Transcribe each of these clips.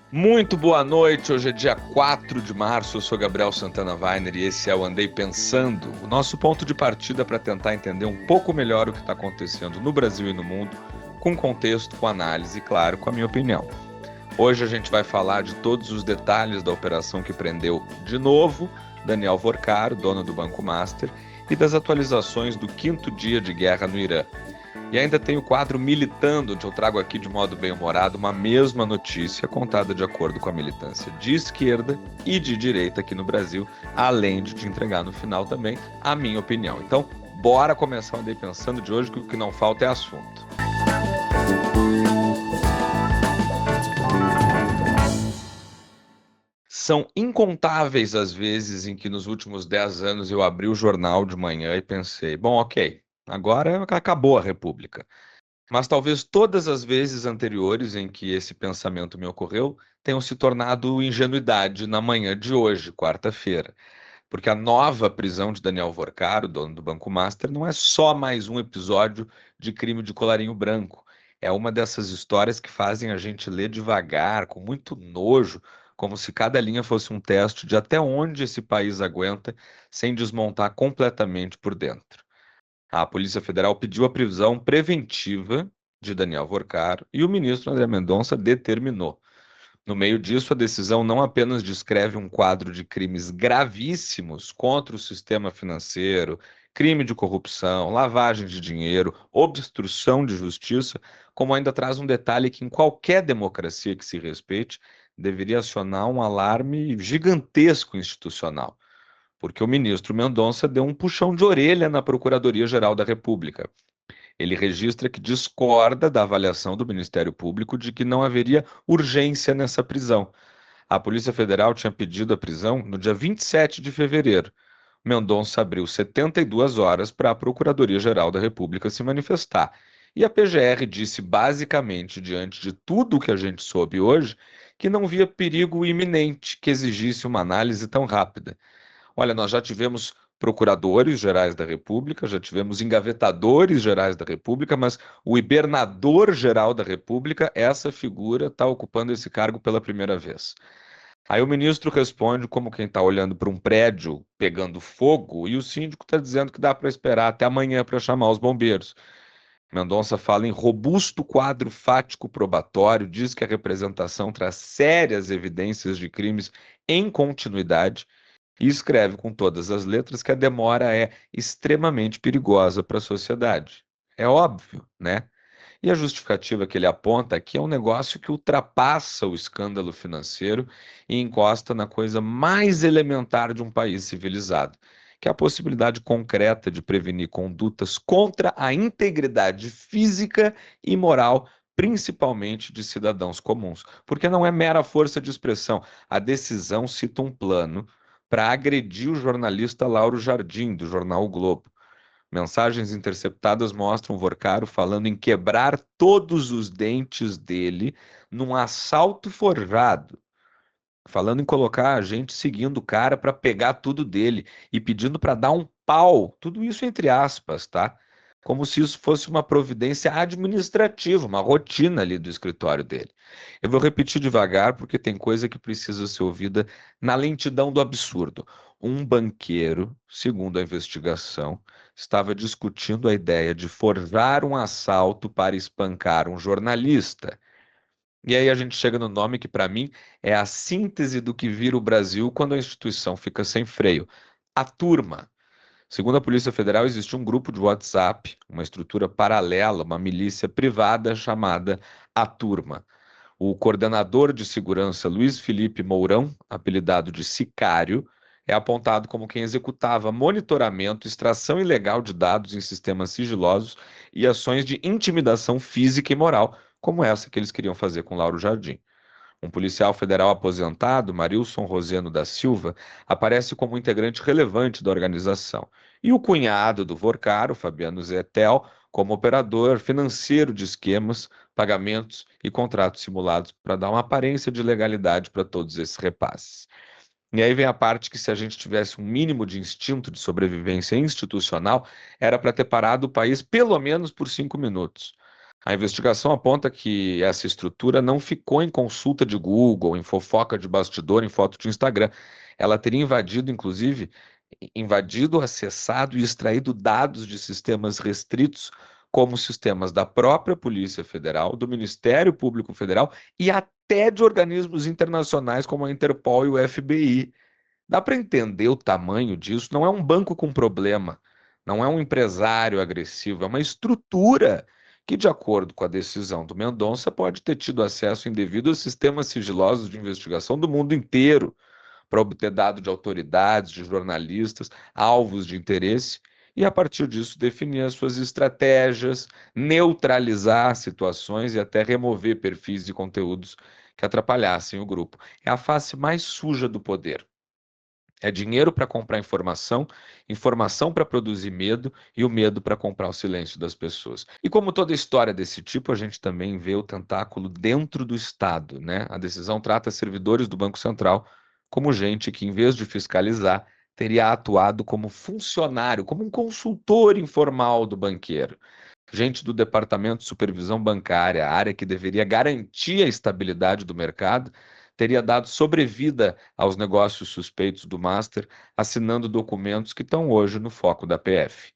Muito boa noite, hoje é dia 4 de março, eu sou Gabriel Santana Weiner e esse é o Andei Pensando, o nosso ponto de partida para tentar entender um pouco melhor o que está acontecendo no Brasil e no mundo, com contexto, com análise e, claro, com a minha opinião. Hoje a gente vai falar de todos os detalhes da operação que prendeu, de novo, Daniel Vorcaro, dono do Banco Master, e das atualizações do quinto dia de guerra no Irã. E ainda tem o quadro Militando, onde eu trago aqui de modo bem-humorado uma mesma notícia contada de acordo com a militância de esquerda e de direita aqui no Brasil, além de te entregar no final também a minha opinião. Então, bora começar o Andei Pensando de hoje, que o que não falta é assunto. São incontáveis as vezes em que nos últimos 10 anos eu abri o jornal de manhã e pensei, bom, ok, agora acabou a República. Mas talvez todas as vezes anteriores em que esse pensamento me ocorreu tenham se tornado ingenuidade na manhã de hoje, quarta-feira. Porque a nova prisão de Daniel Vorcaro, dono do Banco Master, não é só mais um episódio de crime de colarinho branco. É uma dessas histórias que fazem a gente ler devagar, com muito nojo, como se cada linha fosse um teste de até onde esse país aguenta sem desmontar completamente por dentro. A Polícia Federal pediu a prisão preventiva de Daniel Vorcaro e o ministro André Mendonça determinou. No meio disso, a decisão não apenas descreve um quadro de crimes gravíssimos contra o sistema financeiro, crime de corrupção, lavagem de dinheiro, obstrução de justiça, como ainda traz um detalhe que em qualquer democracia que se respeite deveria acionar um alarme gigantesco institucional, porque o ministro Mendonça deu um puxão de orelha na Procuradoria-Geral da República. Ele registra que discorda da avaliação do Ministério Público de que não haveria urgência nessa prisão. A Polícia Federal tinha pedido a prisão no dia 27 de fevereiro. Mendonça abriu 72 horas para a Procuradoria-Geral da República se manifestar. E a PGR disse basicamente, diante de tudo o que a gente soube hoje, que não via perigo iminente que exigisse uma análise tão rápida. Olha, nós já tivemos procuradores gerais da República, já tivemos engavetadores gerais da República, mas o hibernador geral da República, essa figura está ocupando esse cargo pela primeira vez. Aí o ministro responde como quem está olhando para um prédio pegando fogo e o síndico está dizendo que dá para esperar até amanhã para chamar os bombeiros. Mendonça fala em robusto quadro fático probatório, diz que a representação traz sérias evidências de crimes em continuidade e escreve com todas as letras que a demora é extremamente perigosa para a sociedade. É óbvio, né? E a justificativa que ele aponta aqui é um negócio que ultrapassa o escândalo financeiro e encosta na coisa mais elementar de um país civilizado, que é a possibilidade concreta de prevenir condutas contra a integridade física e moral, principalmente de cidadãos comuns. Porque não é mera força de expressão. A decisão cita um plano para agredir o jornalista Lauro Jardim, do jornal O Globo. Mensagens interceptadas mostram Vorcaro falando em quebrar todos os dentes dele num assalto forjado, falando em colocar a gente seguindo o cara para pegar tudo dele e pedindo para dar um pau, tudo isso entre aspas, tá? Como se isso fosse uma providência administrativa, uma rotina ali do escritório dele. Eu vou repetir devagar porque tem coisa que precisa ser ouvida na lentidão do absurdo. Um banqueiro, segundo a investigação, estava discutindo a ideia de forjar um assalto para espancar um jornalista. E aí a gente chega no nome que, para mim, é a síntese do que vira o Brasil quando a instituição fica sem freio. A turma. Segundo a Polícia Federal, existe um grupo de WhatsApp, uma estrutura paralela, uma milícia privada chamada A Turma. O coordenador de segurança, Luiz Felipe Mourão, apelidado de Sicário, é apontado como quem executava monitoramento, extração ilegal de dados em sistemas sigilosos e ações de intimidação física e moral, como essa que eles queriam fazer com Lauro Jardim. Um policial federal aposentado, Marilson Roseno da Silva, aparece como integrante relevante da organização. E o cunhado do Vorcaro, Fabiano Zetel, como operador financeiro de esquemas, pagamentos e contratos simulados para dar uma aparência de legalidade para todos esses repasses. E aí vem a parte que, se a gente tivesse um mínimo de instinto de sobrevivência institucional, era para ter parado o país pelo menos por 5 minutos. A investigação aponta que essa estrutura não ficou em consulta de Google, em fofoca de bastidor, em foto de Instagram. Ela teria invadido, inclusive, invadido, acessado e extraído dados de sistemas restritos, como sistemas da própria Polícia Federal, do Ministério Público Federal e até de organismos internacionais como a Interpol e o FBI. Dá para entender o tamanho disso? Não é um banco com problema, não é um empresário agressivo, é uma estrutura que, de acordo com a decisão do Mendonça, pode ter tido acesso indevido a sistemas sigilosos de investigação do mundo inteiro para obter dados de autoridades, de jornalistas, alvos de interesse, e a partir disso definir as suas estratégias, neutralizar situações e até remover perfis e conteúdos que atrapalhassem o grupo. É a face mais suja do poder. É dinheiro para comprar informação, informação para produzir medo e o medo para comprar o silêncio das pessoas. E como toda história desse tipo, a gente também vê o tentáculo dentro do Estado, né? A decisão trata servidores do Banco Central como gente que, em vez de fiscalizar, teria atuado como funcionário, como um consultor informal do banqueiro. Gente do Departamento de Supervisão Bancária, a área que deveria garantir a estabilidade do mercado, teria dado sobrevida aos negócios suspeitos do Master, assinando documentos que estão hoje no foco da PF.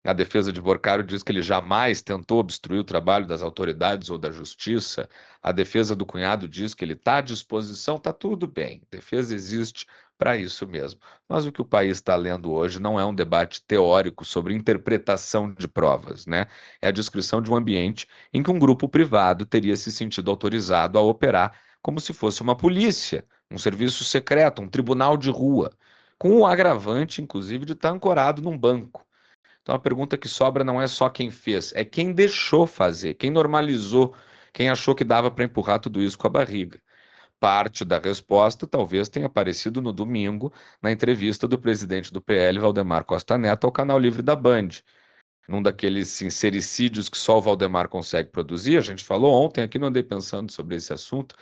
A defesa de Borcaro diz que ele jamais tentou obstruir o trabalho das autoridades ou da justiça. A defesa do cunhado diz que ele está à disposição, está tudo bem. A defesa existe para isso mesmo. Mas o que o país está lendo hoje não é um debate teórico sobre interpretação de provas, né? É a descrição de um ambiente em que um grupo privado teria se sentido autorizado a operar como se fosse uma polícia, um serviço secreto, um tribunal de rua, com o agravante, inclusive, de estar ancorado num banco. Então a pergunta que sobra não é só quem fez, é quem deixou fazer, quem normalizou, quem achou que dava para empurrar tudo isso com a barriga. Parte da resposta talvez tenha aparecido no domingo, na entrevista do presidente do PL, Valdemar Costa Neto, ao Canal Livre da Band. Num daqueles sincericídios que só o Valdemar consegue produzir, a gente falou ontem aqui, não andei pensando sobre esse assunto.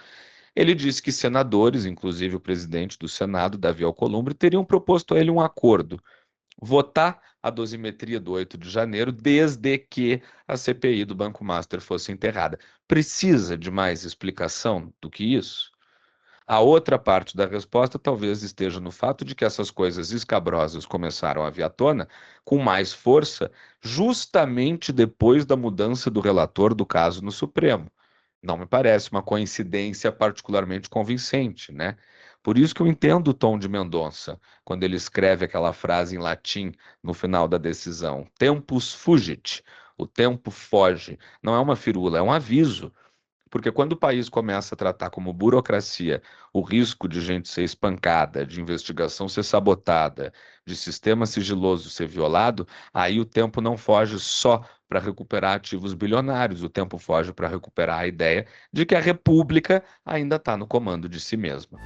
Ele disse que senadores, inclusive o presidente do Senado, Davi Alcolumbre, teriam proposto a ele um acordo votar a dosimetria do 8 de janeiro, desde que a CPI do Banco Master fosse enterrada. Precisa de mais explicação do que isso? A outra parte da resposta talvez esteja no fato de que essas coisas escabrosas começaram a vir à tona com mais força justamente depois da mudança do relator do caso no Supremo. Não me parece uma coincidência particularmente convincente, né? Por isso que eu entendo o tom de Mendonça, quando ele escreve aquela frase em latim no final da decisão: Tempus fugit, o tempo foge. Não é uma firula, é um aviso. Porque quando o país começa a tratar como burocracia o risco de gente ser espancada, de investigação ser sabotada, de sistema sigiloso ser violado, aí o tempo não foge só para recuperar ativos bilionários, o tempo foge para recuperar a ideia de que a República ainda está no comando de si mesma.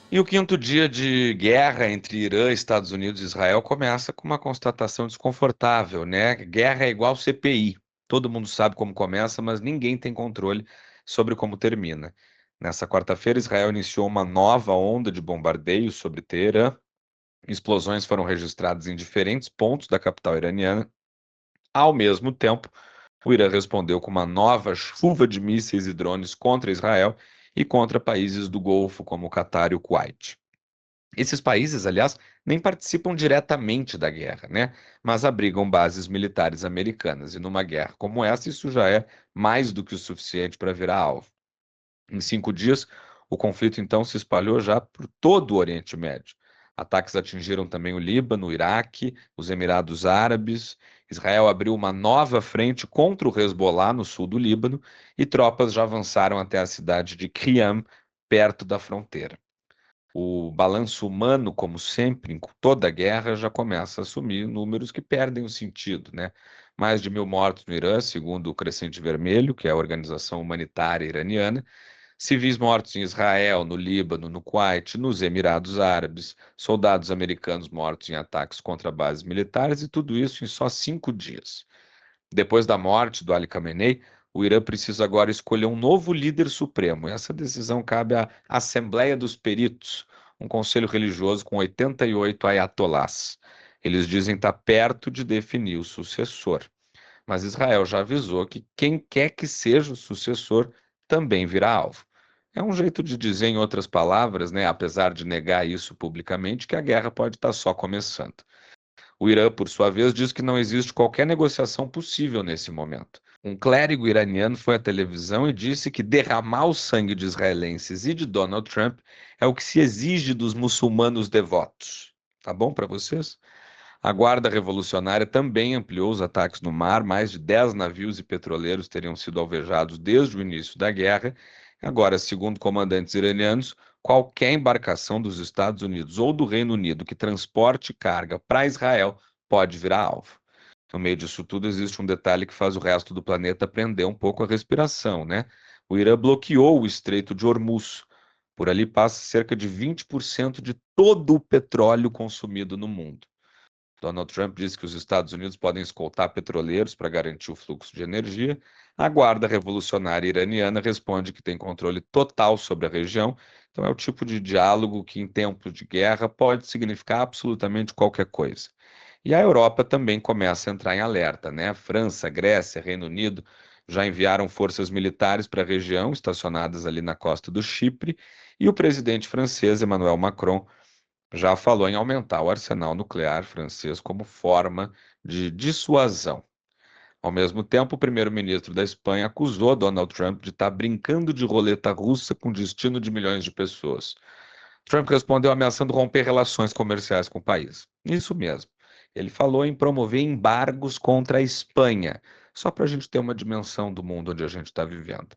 E o quinto dia de guerra entre Irã, Estados Unidos e Israel começa com uma constatação desconfortável, né? Guerra é igual CPI. Todo mundo sabe como começa, mas ninguém tem controle sobre como termina. Nessa quarta-feira, Israel iniciou uma nova onda de bombardeios sobre Teherã. Explosões foram registradas em diferentes pontos da capital iraniana. Ao mesmo tempo, o Irã respondeu com uma nova chuva de mísseis e drones contra Israel e contra países do Golfo, como o Catar e o Kuwait. Esses países, aliás, nem participam diretamente da guerra, né? Mas abrigam bases militares americanas. E numa guerra como essa, isso já é mais do que o suficiente para virar alvo. Em 5 dias, o conflito então se espalhou já por todo o Oriente Médio. Ataques atingiram também o Líbano, o Iraque, os Emirados Árabes. Israel abriu uma nova frente contra o Hezbollah no sul do Líbano e tropas já avançaram até a cidade de Qiyam, perto da fronteira. O balanço humano, como sempre, em toda guerra, já começa a assumir números que perdem o sentido, né? Mais de 1.000 mortos no Irã, segundo o Crescente Vermelho, que é a organização humanitária iraniana, civis mortos em Israel, no Líbano, no Kuwait, nos Emirados Árabes, soldados americanos mortos em ataques contra bases militares, e tudo isso em só 5 dias. Depois da morte do Ali Khamenei, o Irã precisa agora escolher um novo líder supremo. Essa decisão cabe à Assembleia dos Peritos, um conselho religioso com 88 ayatolás. Eles dizem estar perto de definir o sucessor. Mas Israel já avisou que quem quer que seja o sucessor também virá alvo. É um jeito de dizer, em outras palavras, né, apesar de negar isso publicamente, que a guerra pode estar só começando. O Irã, por sua vez, diz que não existe qualquer negociação possível nesse momento. Um clérigo iraniano foi à televisão e disse que derramar o sangue de israelenses e de Donald Trump é o que se exige dos muçulmanos devotos. Tá bom para vocês? A Guarda Revolucionária também ampliou os ataques no mar. Mais de 10 navios e petroleiros teriam sido alvejados desde o início da guerra. Agora, segundo comandantes iranianos, qualquer embarcação dos Estados Unidos ou do Reino Unido que transporte carga para Israel pode virar alvo. No meio disso tudo, existe um detalhe que faz o resto do planeta prender um pouco a respiração, né? O Irã bloqueou o Estreito de Hormuz. Por ali passa cerca de 20% de todo o petróleo consumido no mundo. Donald Trump disse que os Estados Unidos podem escoltar petroleiros para garantir o fluxo de energia. A Guarda Revolucionária Iraniana responde que tem controle total sobre a região. Então, é o tipo de diálogo que, em tempos de guerra, pode significar absolutamente qualquer coisa. E a Europa também começa a entrar em alerta, né? França, Grécia, Reino Unido já enviaram forças militares para a região, estacionadas ali na costa do Chipre, e o presidente francês, Emmanuel Macron, já falou em aumentar o arsenal nuclear francês como forma de dissuasão. Ao mesmo tempo, o primeiro-ministro da Espanha acusou Donald Trump de estar brincando de roleta russa com destino de milhões de pessoas. Trump respondeu ameaçando romper relações comerciais com o país. Isso mesmo. Ele falou em promover embargos contra a Espanha, só para a gente ter uma dimensão do mundo onde a gente está vivendo.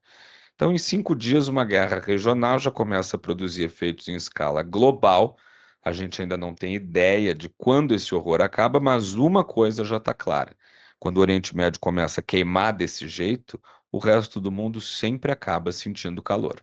Então, em 5 dias, uma guerra regional já começa a produzir efeitos em escala global. A gente ainda não tem ideia de quando esse horror acaba, mas uma coisa já está clara: quando o Oriente Médio começa a queimar desse jeito, o resto do mundo sempre acaba sentindo calor.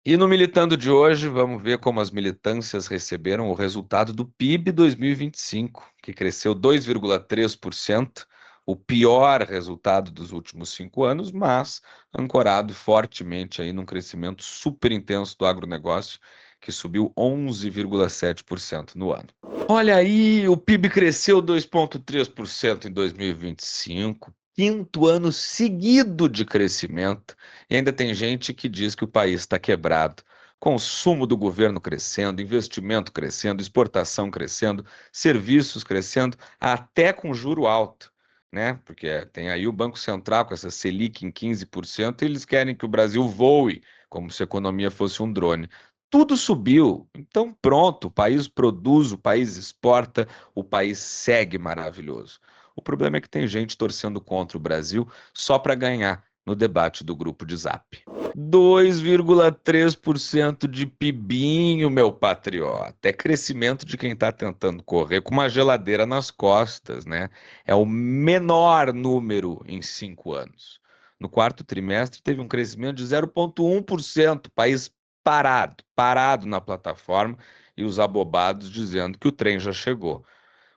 E no Militando de hoje, vamos ver como as militâncias receberam o resultado do PIB 2025, que cresceu 2,3%, o pior resultado dos últimos 5 anos, mas ancorado fortemente aí num crescimento super intenso do agronegócio, que subiu 11,7% no ano. Olha aí, o PIB cresceu 2,3% em 2025, quinto ano seguido de crescimento, e ainda tem gente que diz que o país está quebrado. Consumo do governo crescendo, investimento crescendo, exportação crescendo, serviços crescendo, até com juro alto, né? Porque tem aí o Banco Central com essa Selic em 15%, e eles querem que o Brasil voe, como se a economia fosse um drone. Tudo subiu, então pronto, o país produz, o país exporta, o país segue maravilhoso. O problema é que tem gente torcendo contra o Brasil só para ganhar no debate do grupo de Zap. 2,3% de pibinho, meu patriota. É crescimento de quem está tentando correr com uma geladeira nas costas, né? É o menor número em 5 anos. No quarto trimestre teve um crescimento de 0,1%, país parado na plataforma, e os abobados dizendo que o trem já chegou.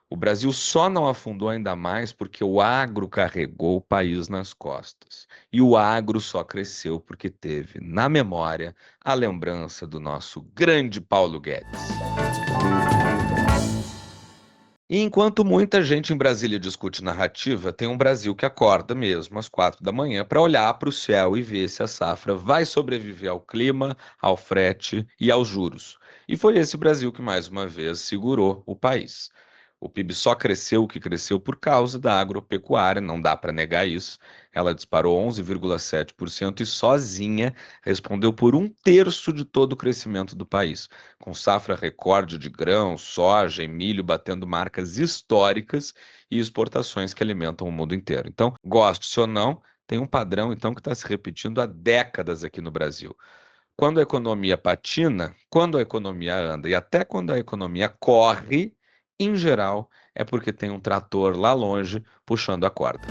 O Brasil só não afundou ainda mais porque o agro carregou o país nas costas. E o agro só cresceu porque teve na memória a lembrança do nosso grande Paulo Guedes. E enquanto muita gente em Brasília discute narrativa, tem um Brasil que acorda mesmo às 4 da manhã para olhar para o céu e ver se a safra vai sobreviver ao clima, ao frete e aos juros. E foi esse Brasil que mais uma vez segurou o país. O PIB só cresceu o que cresceu por causa da agropecuária, não dá para negar isso. Ela disparou 11,7% e sozinha respondeu por 1/3 de todo o crescimento do país, com safra recorde de grão, soja e milho batendo marcas históricas e exportações que alimentam o mundo inteiro. Então, goste ou não, tem um padrão então que está se repetindo há décadas aqui no Brasil. Quando a economia patina, quando a economia anda e até quando a economia corre, em geral, é porque tem um trator lá longe puxando a corda.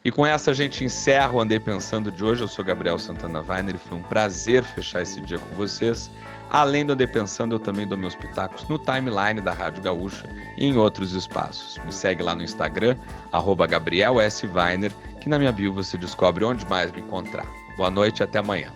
E com essa a gente encerra o Andei Pensando de hoje. Eu sou Gabriel Santana Weiner e foi um prazer fechar esse dia com vocês. Além do Andei Pensando, eu também dou meus pitacos no timeline da Rádio Gaúcha e em outros espaços. Me segue lá no Instagram, @GabrielSWeiner, que na minha bio você descobre onde mais me encontrar. Boa noite e até amanhã.